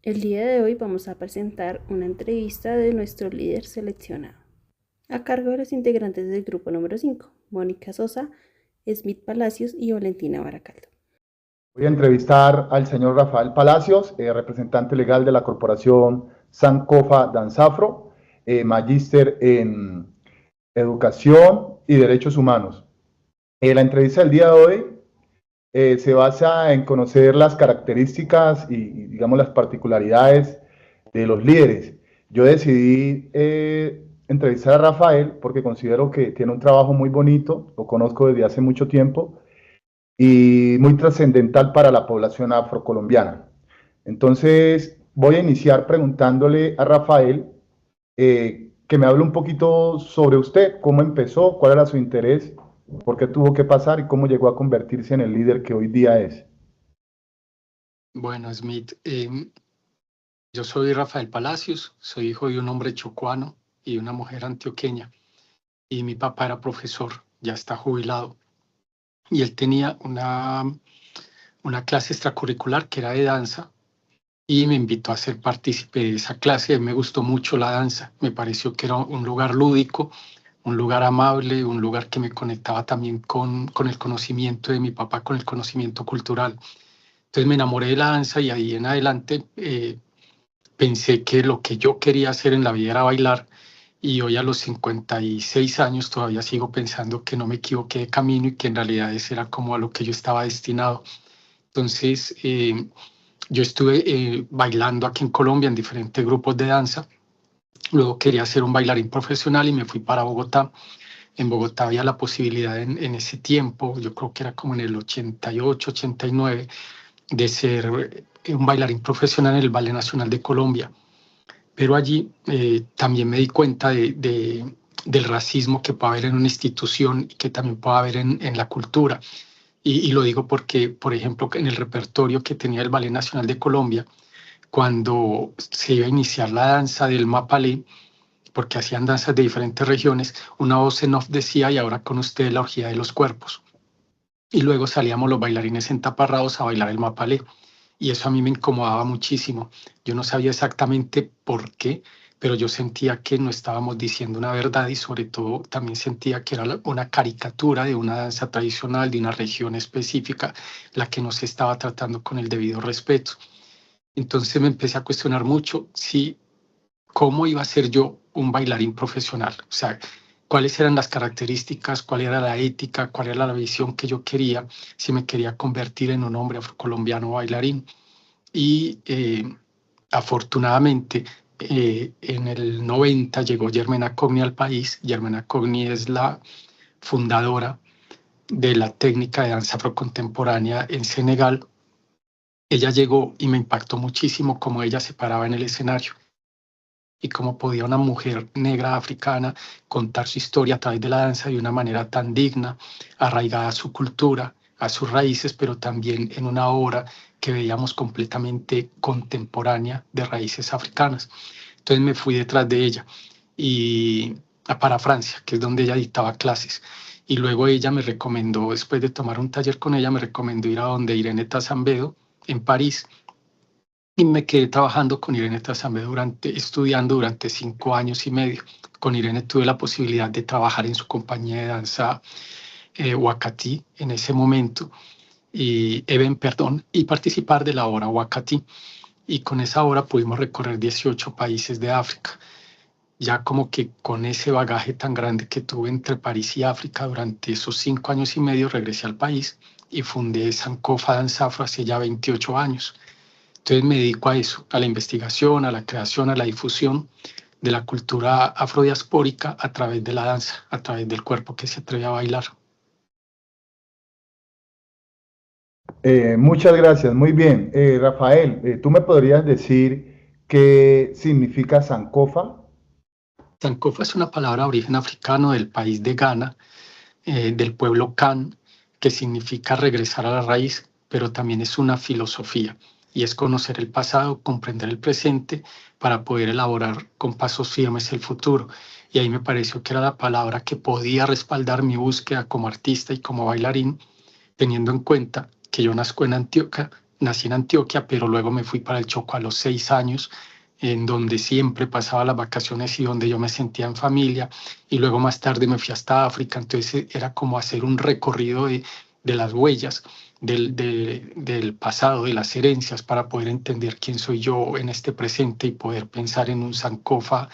El día de hoy vamos a presentar una entrevista de nuestro líder seleccionado, a cargo de los integrantes del grupo número 5, Mónica Sosa, Smith Palacios y Valentina Baracaldo. Voy a entrevistar al señor Rafael Palacios, representante legal de la corporación Sancofa Danzafro, magíster en Educación y Derechos Humanos. La entrevista del día de hoy se basa en conocer las características y, digamos, las particularidades de los líderes. Yo decidí entrevistar a Rafael porque considero que tiene un trabajo muy bonito, lo conozco desde hace mucho tiempo y muy trascendental para la población afrocolombiana. Entonces, voy a iniciar preguntándole a Rafael que me hable un poquito sobre usted, cómo empezó, cuál era su interés, por qué tuvo que pasar y cómo llegó a convertirse en el líder que hoy día es. Bueno, Smith, yo soy Rafael Palacios, soy hijo de un hombre chocuano y una mujer antioqueña. Y mi papá era profesor, ya está jubilado. Y él tenía una clase extracurricular que era de danza y me invitó a ser partícipe de esa clase. A mí me gustó mucho la danza, me pareció que era un lugar lúdico, un lugar amable, un lugar que me conectaba también con el conocimiento de mi papá, con el conocimiento cultural. Entonces me enamoré de la danza y ahí en adelante pensé que lo que yo quería hacer en la vida era bailar y hoy a los 56 años todavía sigo pensando que no me equivoqué de camino y que en realidad ese era como a lo que yo estaba destinado. Entonces yo estuve bailando aquí en Colombia en diferentes grupos de danza. Luego quería ser un bailarín profesional y me fui para Bogotá. En Bogotá había la posibilidad en ese tiempo, yo creo que era como en el 88, 89, de ser un bailarín profesional en el Ballet Nacional de Colombia. Pero allí también me di cuenta del racismo que puede haber en una institución y que también puede haber en la cultura. Y lo digo porque, por ejemplo, en el repertorio que tenía el Ballet Nacional de Colombia, cuando se iba a iniciar la danza del Mapalé, porque hacían danzas de diferentes regiones, una voz en off decía: y ahora con ustedes la orgía de los cuerpos. Y luego salíamos los bailarines entaparrados a bailar el Mapalé. Y eso a mí me incomodaba muchísimo. Yo no sabía exactamente por qué, pero yo sentía que no estábamos diciendo una verdad y sobre todo también sentía que era una caricatura de una danza tradicional, de una región específica, la que no se estaba tratando con el debido respeto. Entonces me empecé a cuestionar mucho si cómo iba a ser yo un bailarín profesional. O sea, cuáles eran las características, cuál era la ética, cuál era la visión que yo quería, si me quería convertir en un hombre afrocolombiano bailarín. Y afortunadamente en el 90 llegó Germaine Acogny al país. Germaine Acogny es la fundadora de la técnica de danza afrocontemporánea en Senegal. Ella llegó y me impactó muchísimo cómo ella se paraba en el escenario y cómo podía una mujer negra africana contar su historia a través de la danza de una manera tan digna, arraigada a su cultura, a sus raíces, pero también en una obra que veíamos completamente contemporánea de raíces africanas. Entonces me fui detrás de ella y para Francia, que es donde ella dictaba clases. Y luego ella me recomendó, después de tomar un taller con ella, me recomendó ir a donde Irene Tassambedo, en París, y me quedé trabajando con Irene Tassambe estudiando durante 5 años y medio. Con Irene tuve la posibilidad de trabajar en su compañía de danza Wakati en ese momento, y participar de la obra Wakati. Y con esa obra pudimos recorrer 18 países de África. Ya como que con ese bagaje tan grande que tuve entre París y África durante esos 5 años y medio, regresé al país y fundé Sancofa Danzafro hace ya 28 años. Entonces me dedico a eso, a la investigación, a la creación, a la difusión de la cultura afrodiaspórica a través de la danza, a través del cuerpo que se atreve a bailar. Muchas gracias, muy bien. Rafael, ¿tú me podrías decir qué significa Sancofa? Sankofa es una palabra de origen africano del país de Ghana, del pueblo Kan, que significa regresar a la raíz, pero también es una filosofía y es conocer el pasado, comprender el presente para poder elaborar con pasos firmes el futuro. Y ahí me pareció que era la palabra que podía respaldar mi búsqueda como artista y como bailarín, teniendo en cuenta que yo nazco en Antioquia, nací en Antioquia, pero luego me fui para el Chocó a los 6 años, en donde siempre pasaba las vacaciones y donde yo me sentía en familia, y luego más tarde me fui hasta África. Entonces era como hacer un recorrido de las huellas del pasado, de las herencias, para poder entender quién soy yo en este presente y poder pensar en un Sankofa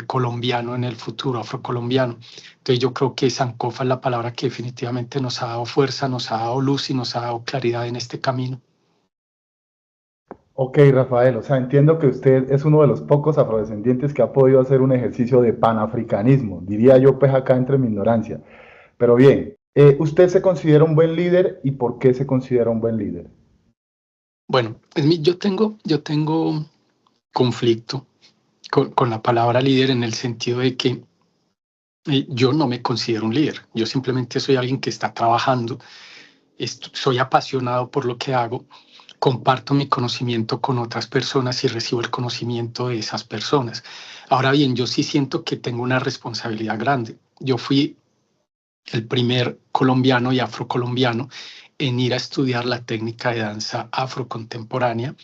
colombiano en el futuro, afrocolombiano. Entonces yo creo que Sankofa es la palabra que definitivamente nos ha dado fuerza, nos ha dado luz y nos ha dado claridad en este camino. Ok, Rafael, o sea, entiendo que usted es uno de los pocos afrodescendientes que ha podido hacer un ejercicio de panafricanismo, diría yo, pues acá entre mi ignorancia. Pero bien, ¿usted se considera un buen líder y por qué se considera un buen líder? Bueno, yo tengo conflicto con la palabra líder, en el sentido de que yo no me considero un líder. Yo simplemente soy alguien que está trabajando, soy apasionado por lo que hago, comparto mi conocimiento con otras personas y recibo el conocimiento de esas personas. Ahora bien, yo sí siento que tengo una responsabilidad grande. Yo fui el primer colombiano y afrocolombiano en ir a estudiar la técnica de danza afrocontemporánea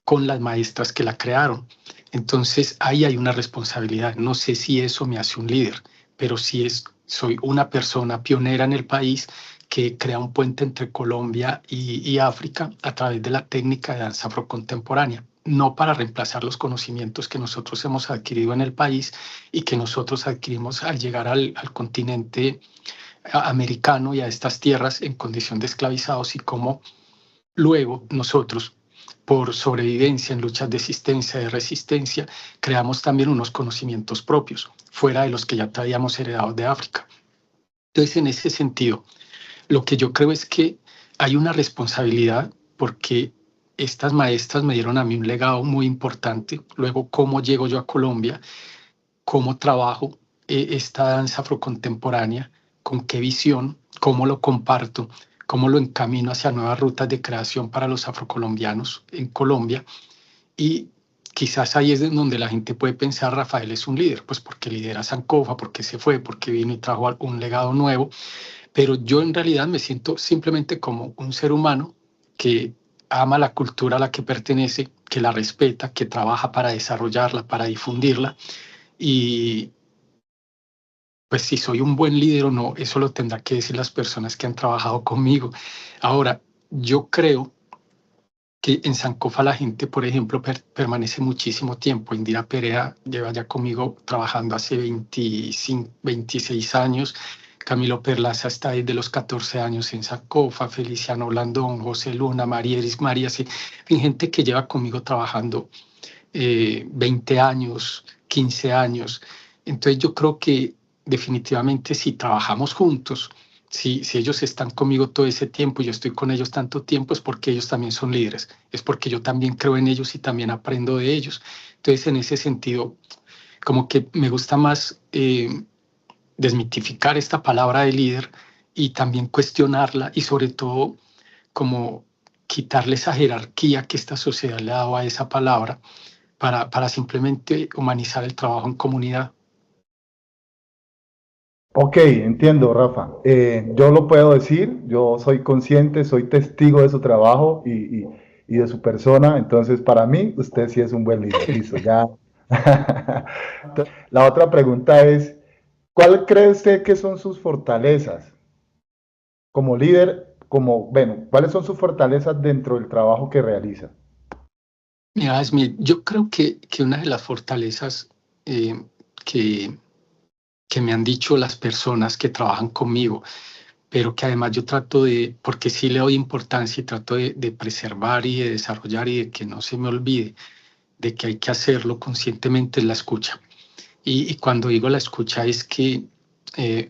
con las maestras que la crearon. Entonces ahí hay una responsabilidad. No sé si eso me hace un líder, pero sí soy una persona pionera en el país que crea un puente entre Colombia y África a través de la técnica de danza afrocontemporánea, no para reemplazar los conocimientos que nosotros hemos adquirido en el país y que nosotros adquirimos al llegar al continente americano y a estas tierras en condición de esclavizados, y cómo luego nosotros, por sobrevivencia en luchas de existencia, de resistencia, creamos también unos conocimientos propios, fuera de los que ya traíamos heredados de África. Entonces, en ese sentido, lo que yo creo es que hay una responsabilidad, porque estas maestras me dieron a mí un legado muy importante. Luego, cómo llego yo a Colombia, cómo trabajo esta danza afrocontemporánea, con qué visión, cómo lo comparto, cómo lo encamino hacia nuevas rutas de creación para los afrocolombianos en Colombia. Y quizás ahí es donde la gente puede pensar: Rafael es un líder, pues porque lidera Sankofa, porque se fue, porque vino y trajo un legado nuevo. Pero yo en realidad me siento simplemente como un ser humano que ama la cultura a la que pertenece, que la respeta, que trabaja para desarrollarla, para difundirla. Y pues si soy un buen líder o no, eso lo tendrá que decir las personas que han trabajado conmigo. Ahora, yo creo que en Sankofa la gente, por ejemplo, permanece muchísimo tiempo. Indira Perea lleva ya conmigo trabajando hace 25, 26 años. Camilo Perlaza está desde los 14 años en Sankofa, Feliciano Blandón, José Luna, María Eris María, sí. Hay gente que lleva conmigo trabajando 20 años, 15 años. Entonces yo creo que definitivamente, si trabajamos juntos, si ellos están conmigo todo ese tiempo y yo estoy con ellos tanto tiempo, es porque ellos también son líderes, es porque yo también creo en ellos y también aprendo de ellos. Entonces, en ese sentido, como que me gusta más desmitificar esta palabra de líder y también cuestionarla, y sobre todo como quitarle esa jerarquía que esta sociedad le ha dado a esa palabra, para simplemente humanizar el trabajo en comunidad. Ok, entiendo, Rafa. Yo lo puedo decir, yo soy consciente, soy testigo de su trabajo y de su persona, entonces para mí usted sí es un buen líder. Listo, ya. La otra pregunta es, ¿cuál cree usted que son sus fortalezas como líder, bueno, cuáles son sus fortalezas dentro del trabajo que realiza? Mira, Smith, yo creo que una de las fortalezas eh, que, que me han dicho las personas que trabajan conmigo, pero que además yo trato de, porque sí le doy importancia y trato de preservar y de desarrollar y de que no se me olvide, de que hay que hacerlo conscientemente, es la escucha. Y cuando digo la escucha, es que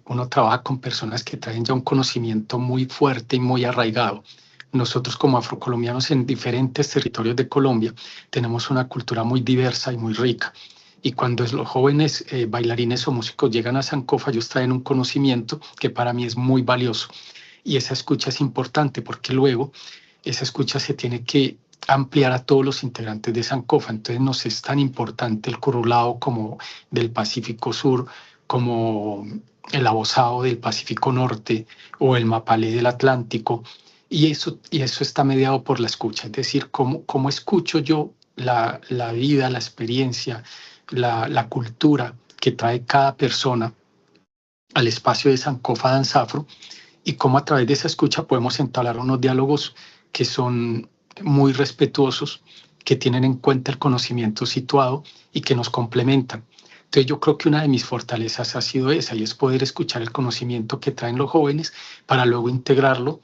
uno trabaja con personas que traen ya un conocimiento muy fuerte y muy arraigado. Nosotros, como afrocolombianos en diferentes territorios de Colombia, tenemos una cultura muy diversa y muy rica. Y cuando los jóvenes bailarines o músicos llegan a Sankofa, ellos traen un conocimiento que para mí es muy valioso. Y esa escucha es importante, porque luego esa escucha se tiene que ampliar a todos los integrantes de Sankofa. Entonces nos es tan importante el curulao como del Pacífico Sur, como el abozao del Pacífico Norte o el mapalé del Atlántico. Y eso está mediado por la escucha, es decir, cómo escucho yo la vida, la experiencia, la cultura que trae cada persona al espacio de Sankofa Danzafro, y cómo a través de esa escucha podemos entablar unos diálogos que son muy respetuosos, que tienen en cuenta el conocimiento situado y que nos complementan. Entonces yo creo que una de mis fortalezas ha sido esa, y es poder escuchar el conocimiento que traen los jóvenes para luego integrarlo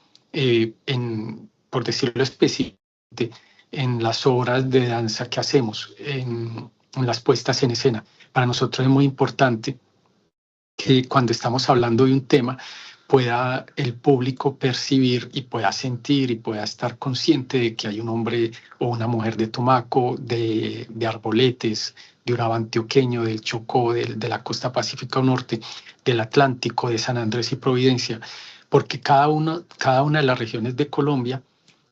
por decirlo específicamente, en las obras de danza que hacemos, en las puestas en escena. Para nosotros es muy importante que cuando estamos hablando de un tema pueda el público percibir y pueda sentir y pueda estar consciente de que hay un hombre o una mujer de Tumaco, de Arboletes, de Urabá antioqueño, del Chocó, de la costa pacífica norte, del Atlántico, de San Andrés y Providencia, porque cada una de las regiones de Colombia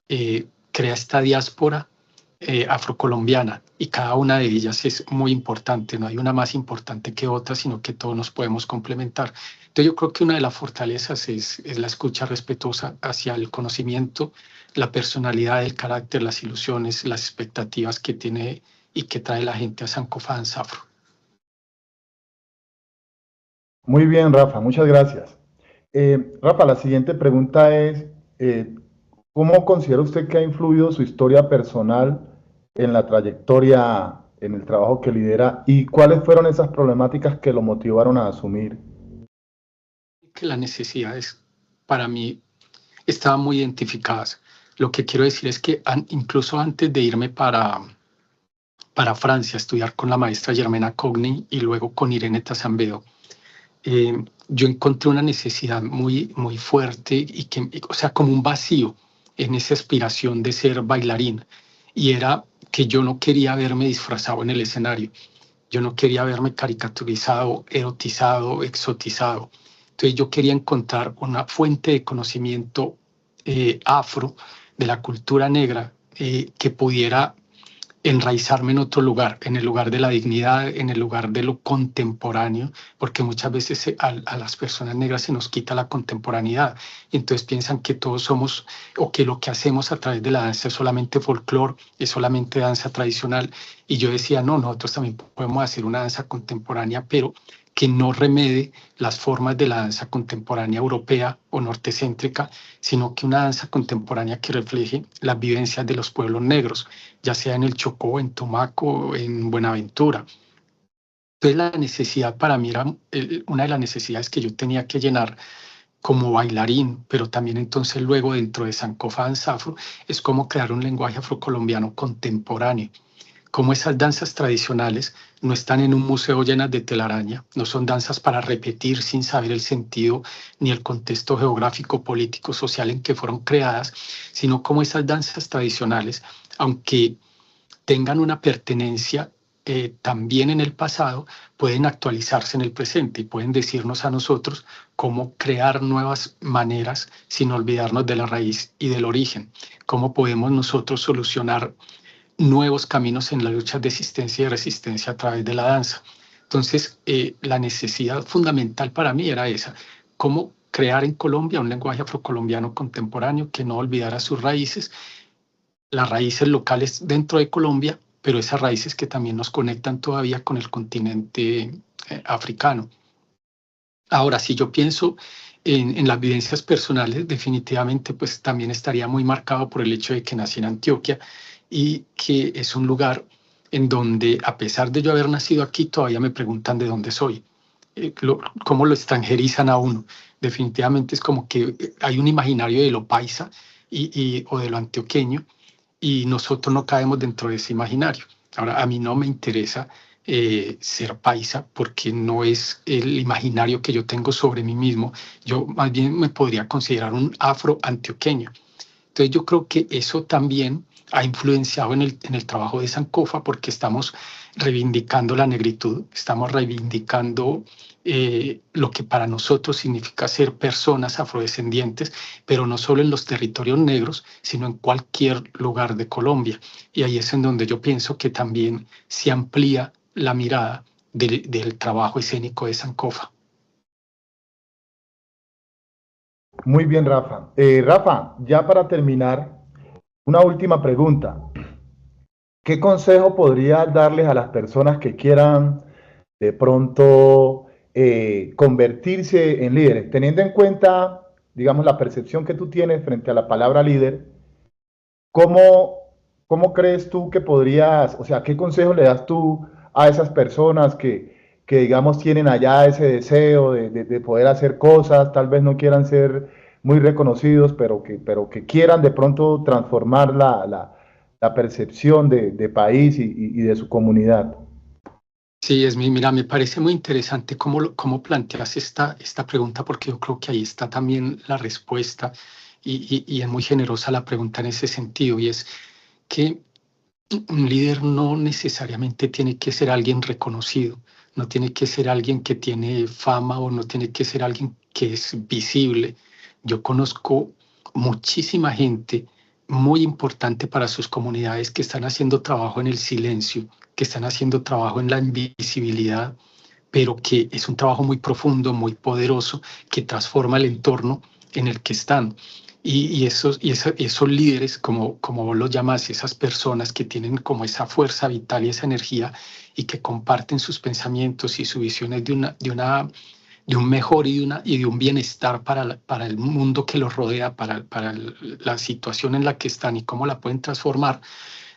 crea esta diáspora afrocolombiana, y cada una de ellas es muy importante, no hay una más importante que otra, sino que todos nos podemos complementar. Entonces yo creo que una de las fortalezas es la escucha respetuosa hacia el conocimiento, la personalidad, el carácter, las ilusiones, las expectativas que tiene y que trae la gente a Sankofa Danzafro. Muy bien, Rafa, muchas gracias. Rafa, la siguiente pregunta es, ¿cómo considera usted que ha influido su historia personal en la trayectoria, en el trabajo que lidera, y cuáles fueron esas problemáticas que lo motivaron a asumir? Que las necesidades para mí estaban muy identificadas. Lo que quiero decir es que incluso antes de irme para Francia a estudiar con la maestra Germaine Cogni y luego con Irene Tassambedo, yo encontré una necesidad muy, muy fuerte y o sea, como un vacío en esa aspiración de ser bailarín, y era que yo no quería verme disfrazado en el escenario, yo no quería verme caricaturizado, erotizado, exotizado. Entonces yo quería encontrar una fuente de conocimiento afro de la cultura negra que pudiera enraizarme en otro lugar, en el lugar de la dignidad, en el lugar de lo contemporáneo, porque muchas veces a las personas negras se nos quita la contemporaneidad, y entonces piensan que todos somos, o que lo que hacemos a través de la danza es solamente folclore, es solamente danza tradicional, y yo decía, no, nosotros también podemos hacer una danza contemporánea, pero que no remede las formas de la danza contemporánea europea o nortecéntrica, sino que una danza contemporánea que refleje las vivencias de los pueblos negros, ya sea en el Chocó, en Tumaco, en Buenaventura. Entonces la necesidad para mí era una de las necesidades que yo tenía que llenar como bailarín, pero también entonces luego dentro de Sankofa Danzafro, es como crear un lenguaje afrocolombiano contemporáneo. Como esas danzas tradicionales no están en un museo llenas de telaraña, no son danzas para repetir sin saber el sentido ni el contexto geográfico, político, social en que fueron creadas, sino como esas danzas tradicionales, aunque tengan una pertenencia también en el pasado, pueden actualizarse en el presente y pueden decirnos a nosotros cómo crear nuevas maneras sin olvidarnos de la raíz y del origen, cómo podemos nosotros solucionar nuevos caminos en la lucha de existencia y resistencia a través de la danza. Entonces, la necesidad fundamental para mí era esa, cómo crear en Colombia un lenguaje afrocolombiano contemporáneo que no olvidara sus raíces, las raíces locales dentro de Colombia, pero esas raíces que también nos conectan todavía con el continente africano. Ahora, si yo pienso en las vivencias personales, definitivamente pues también estaría muy marcado por el hecho de que nací en Antioquia, y que es un lugar en donde, a pesar de yo haber nacido aquí, todavía me preguntan de dónde soy, cómo lo extranjerizan a uno. Definitivamente es como que hay un imaginario de lo paisa o de lo antioqueño, y nosotros no caemos dentro de ese imaginario. Ahora, a mí no me interesa ser paisa, porque no es el imaginario que yo tengo sobre mí mismo. Yo más bien me podría considerar un afro-antioqueño. Entonces yo creo que eso también ha influenciado en el trabajo de Sankofa, porque estamos reivindicando la negritud, estamos reivindicando lo que para nosotros significa ser personas afrodescendientes, pero no solo en los territorios negros, sino en cualquier lugar de Colombia. Y ahí es en donde yo pienso que también se amplía la mirada del trabajo escénico de Sankofa. Muy bien, Rafa. Rafa, ya para terminar, una última pregunta. ¿Qué consejo podrías darles a las personas que quieran de pronto convertirse en líderes, teniendo en cuenta, digamos, la percepción que tú tienes frente a la palabra líder? ¿Cómo, cómo crees tú que podrías, o sea, qué consejo le das tú a esas personas que digamos, tienen allá ese deseo de poder hacer cosas, tal vez no quieran ser muy reconocidos, pero que quieran de pronto transformar la percepción de país y de su comunidad? Sí, mira, me parece muy interesante cómo planteas esta pregunta, porque yo creo que ahí está también la respuesta y es muy generosa la pregunta en ese sentido, y es que un líder no necesariamente tiene que ser alguien reconocido, no tiene que ser alguien que tiene fama o no tiene que ser alguien que es visible. Yo conozco muchísima gente muy importante para sus comunidades que están haciendo trabajo en el silencio, que están haciendo trabajo en la invisibilidad, pero que es un trabajo muy profundo, muy poderoso, que transforma el entorno en el que están. Esos líderes, como vos los llamas, esas personas que tienen como esa fuerza vital y esa energía y que comparten sus pensamientos y sus visiones de un mejor y de un bienestar para el mundo que los rodea, para la situación en la que están y cómo la pueden transformar.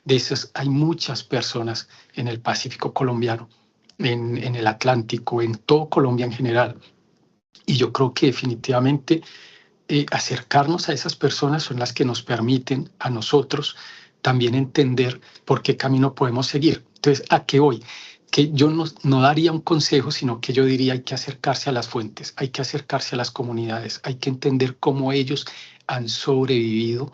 De esas hay muchas personas en el Pacífico colombiano, en el Atlántico, en todo Colombia en general. Y yo creo que definitivamente acercarnos a esas personas son las que nos permiten a nosotros también entender por qué camino podemos seguir. Entonces, ¿a qué voy? Que yo no daría un consejo, sino que yo diría hay que acercarse a las fuentes, hay que acercarse a las comunidades, hay que entender cómo ellos han sobrevivido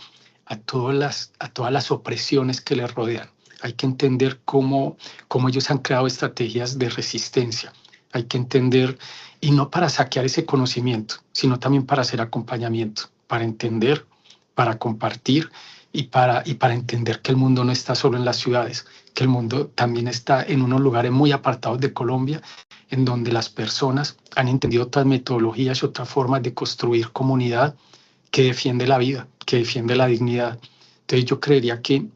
a todas las opresiones que les rodean. Hay que entender cómo ellos han creado estrategias de resistencia. Hay que entender, y no para saquear ese conocimiento, sino también para hacer acompañamiento, para entender, para compartir y para entender que el mundo no está solo en las ciudades, que el mundo también está en unos lugares muy apartados de Colombia, en donde las personas han entendido otras metodologías y otras formas de construir comunidad que defiende la vida, que defiende la dignidad. Entonces yo creería que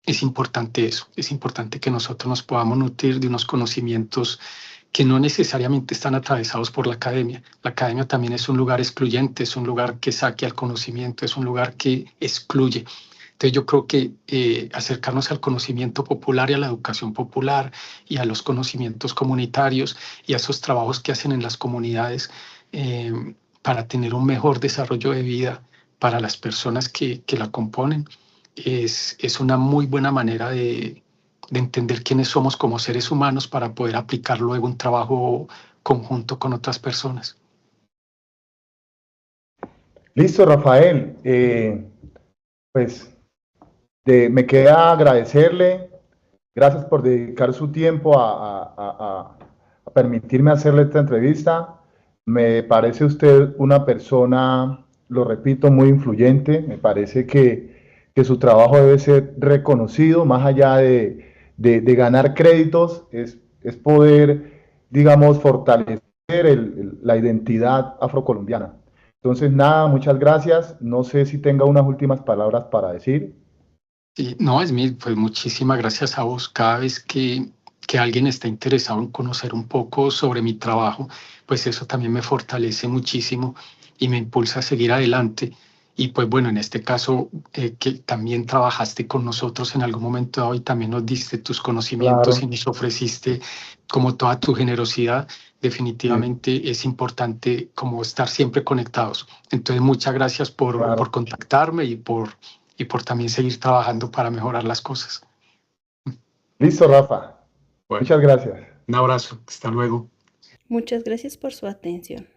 es importante eso, es importante que nosotros nos podamos nutrir de unos conocimientos que no necesariamente están atravesados por la academia. La academia también es un lugar excluyente, es un lugar que saque al conocimiento, es un lugar que excluye. Entonces yo creo que acercarnos al conocimiento popular y a la educación popular y a los conocimientos comunitarios y a esos trabajos que hacen en las comunidades para tener un mejor desarrollo de vida para las personas que la componen es una muy buena manera de entender quiénes somos como seres humanos para poder aplicar luego un trabajo conjunto con otras personas. Listo, Rafael. Pues me queda agradecerle. Gracias por dedicar su tiempo a permitirme hacerle esta entrevista. Me parece usted una persona, lo repito, muy influyente. Me parece que su trabajo debe ser reconocido, más allá de ganar créditos, es poder, digamos, fortalecer la identidad afrocolombiana. Entonces, nada, muchas gracias. No sé si tenga unas últimas palabras para decir. Y no, Smith, pues muchísimas gracias a vos. Cada vez que alguien está interesado en conocer un poco sobre mi trabajo, pues eso también me fortalece muchísimo y me impulsa a seguir adelante. Y pues bueno, en este caso, que también trabajaste con nosotros en algún momento dado y también nos diste tus conocimientos y Claro, nos ofreciste como toda tu generosidad, sí, definitivamente es importante como estar siempre conectados. Entonces, muchas gracias por claro. contactarme y por también seguir trabajando para mejorar las cosas. Listo, Rafa. Bueno, Muchas gracias. un abrazo, hasta luego. Muchas gracias por su atención.